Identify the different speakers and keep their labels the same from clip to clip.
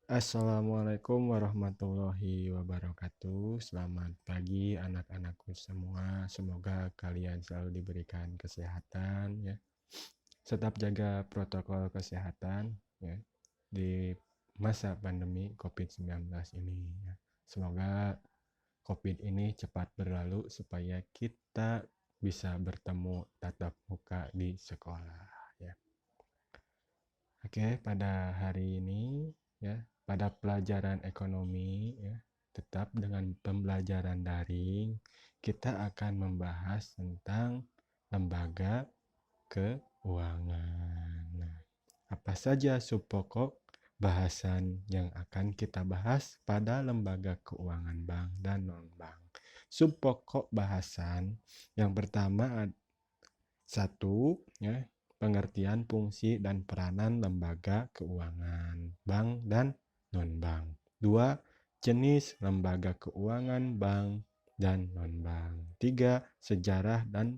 Speaker 1: Assalamualaikum warahmatullahi wabarakatuh. Selamat pagi anak-anakku semua. Semoga kalian selalu diberikan kesehatan ya. Tetap jaga protokol kesehatan ya di masa pandemi COVID-19 ini ya. Semoga COVID ini cepat berlalu supaya kita bisa bertemu tatap muka di sekolah ya. Oke, pada hari ini ya, pada pelajaran ekonomi ya, tetap dengan pembelajaran daring, kita akan membahas tentang lembaga keuangan. Nah, apa saja subpokok bahasan yang akan kita bahas pada lembaga keuangan bank dan non-bank? Subpokok bahasan yang pertama satu, ya, pengertian fungsi dan peranan lembaga keuangan, bank dan non-bank. Dua, jenis lembaga keuangan bank dan non-bank. Tiga, sejarah dan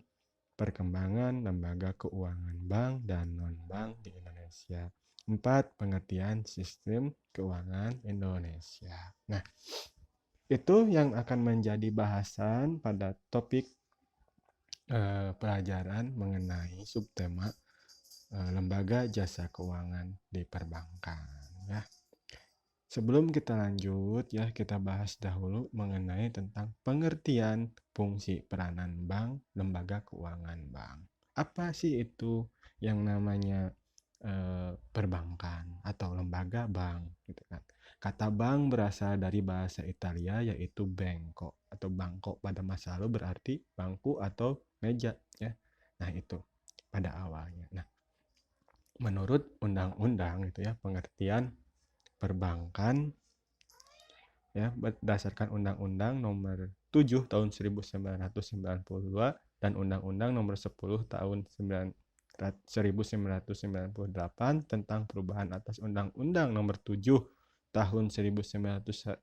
Speaker 1: perkembangan lembaga keuangan bank dan non-bank di Indonesia. Empat, pengertian sistem keuangan Indonesia. Nah, itu yang akan menjadi bahasan pada topik pelajaran mengenai subtema lembaga jasa keuangan di perbankan ya. Sebelum kita lanjut ya, kita bahas dahulu mengenai tentang pengertian fungsi peranan bank, lembaga keuangan bank. Apa sih itu yang namanya perbankan atau lembaga bank gitu kan. Kata bank berasal dari bahasa Italia yaitu banco atau bangko, pada masa lalu berarti bangku atau meja ya. Nah, itu pada awalnya. Nah, menurut undang-undang itu ya, pengertian perbankan ya berdasarkan Undang-Undang Nomor 7 Tahun 1992 dan Undang-Undang Nomor 10 Tahun 1998 tentang perubahan atas Undang-Undang Nomor 7 Tahun 1992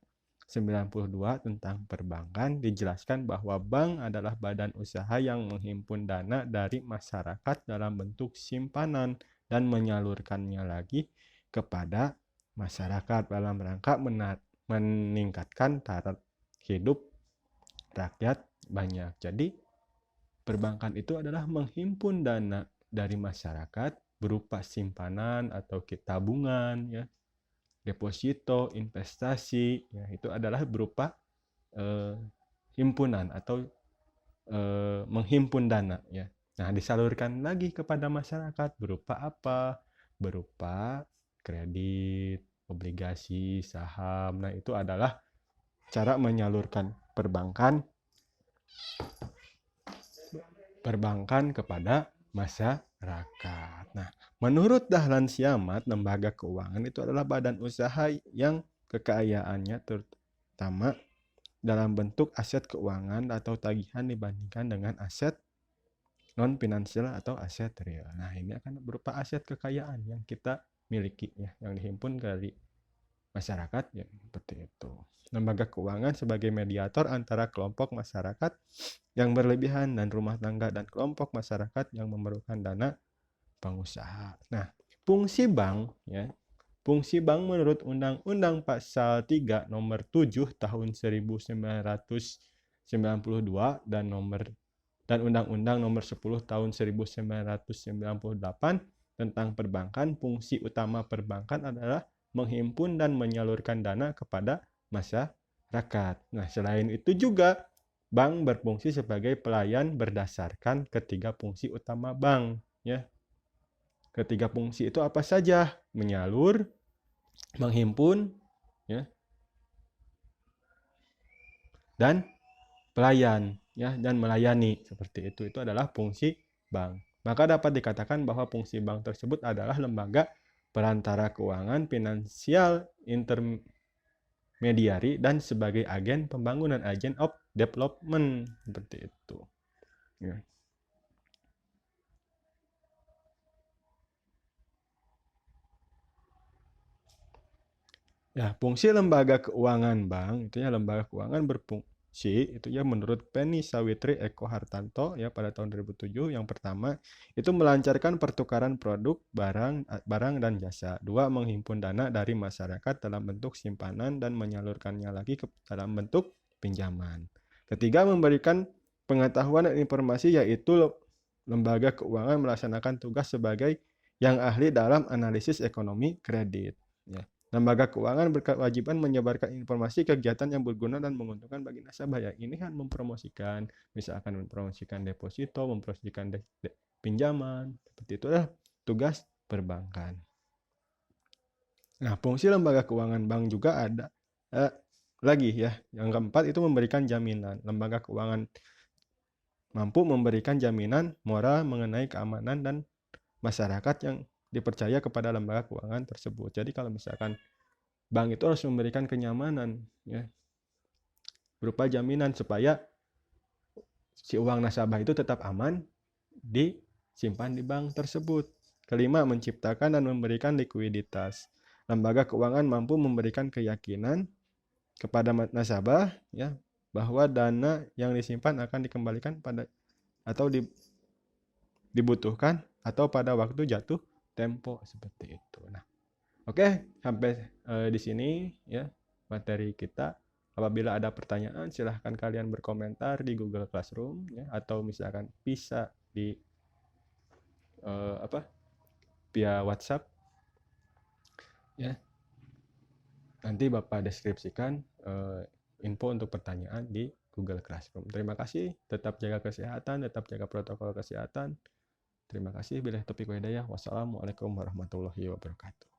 Speaker 1: tentang perbankan, dijelaskan bahwa bank adalah badan usaha yang menghimpun dana dari masyarakat dalam bentuk simpanan dan menyalurkannya lagi kepada masyarakat dalam rangka meningkatkan taraf hidup rakyat banyak. Jadi perbankan itu adalah menghimpun dana dari masyarakat berupa simpanan atau tabungan ya, deposito, investasi ya, itu adalah berupa himpunan atau menghimpun dana ya. Nah, disalurkan lagi kepada masyarakat berupa apa? Berupa kredit, obligasi, saham. Nah, itu adalah cara menyalurkan perbankan kepada masyarakat. Nah, menurut Dahlan Siamat, lembaga keuangan itu adalah badan usaha yang kekayaannya terutama dalam bentuk aset keuangan atau tagihan dibandingkan dengan aset non-finansial atau aset real. Nah, ini akan berupa aset kekayaan yang kita miliki ya, yang dihimpun dari masyarakat ya, seperti itu. Lembaga keuangan sebagai mediator antara kelompok masyarakat yang berlebihan dan rumah tangga dan kelompok masyarakat yang memerlukan dana pengusaha. Nah, fungsi bank ya. Fungsi bank menurut Undang-Undang Pasal 3 Nomor 7 Tahun 1992 dan Undang-Undang Nomor 10 Tahun 1998 tentang perbankan, fungsi utama perbankan adalah menghimpun dan menyalurkan dana kepada masyarakat. Nah, selain itu juga bank berfungsi sebagai pelayan berdasarkan ketiga fungsi utama bank ya. Ketiga fungsi itu apa saja? Menyalur, menghimpun ya, dan pelayan ya, dan melayani. Seperti itu adalah fungsi bank. Maka dapat dikatakan bahwa fungsi bank tersebut adalah lembaga perantara keuangan finansial intermediari dan sebagai agen pembangunan, agent of development, seperti itu ya. Ya, fungsi lembaga keuangan bank itu ya, lembaga keuangan berfungsi itu ya menurut Penny Sawitri Eko Hartanto ya pada tahun 2007 yang pertama itu melancarkan pertukaran produk, barang dan jasa. Dua, menghimpun dana dari masyarakat dalam bentuk simpanan dan menyalurkannya lagi ke dalam bentuk pinjaman. Ketiga, memberikan pengetahuan dan informasi yaitu lembaga keuangan melaksanakan tugas sebagai yang ahli dalam analisis ekonomi kredit. Ya. Lembaga keuangan berkewajiban menyebarkan informasi kegiatan yang berguna dan menguntungkan bagi nasabah. Ya, ini kan mempromosikan, misalkan mempromosikan deposito, mempromosikan pinjaman, seperti itulah tugas perbankan. Nah, fungsi lembaga keuangan bank juga ada lagi ya. Yang keempat itu memberikan jaminan. Lembaga keuangan mampu memberikan jaminan moral mengenai keamanan dan masyarakat yang dipercaya kepada lembaga keuangan tersebut. Jadi kalau misalkan bank itu harus memberikan kenyamanan ya, berupa jaminan supaya si uang nasabah itu tetap aman disimpan di bank tersebut. Kelima, menciptakan dan memberikan likuiditas. Lembaga keuangan mampu memberikan keyakinan kepada nasabah ya bahwa dana yang disimpan akan dikembalikan pada atau dibutuhkan atau pada waktu jatuh tempo seperti itu. Nah, oke, sampai di sini ya materi kita. Apabila ada pertanyaan, silahkan kalian berkomentar di Google Classroom ya, atau misalkan bisa di via WhatsApp ya. Nanti Bapak deskripsikan info untuk pertanyaan di Google Classroom. Terima kasih, tetap jaga kesehatan, tetap jaga protokol kesehatan. Terima kasih. Billahi taufiq wal hidayah. Wassalamualaikum warahmatullahi wabarakatuh.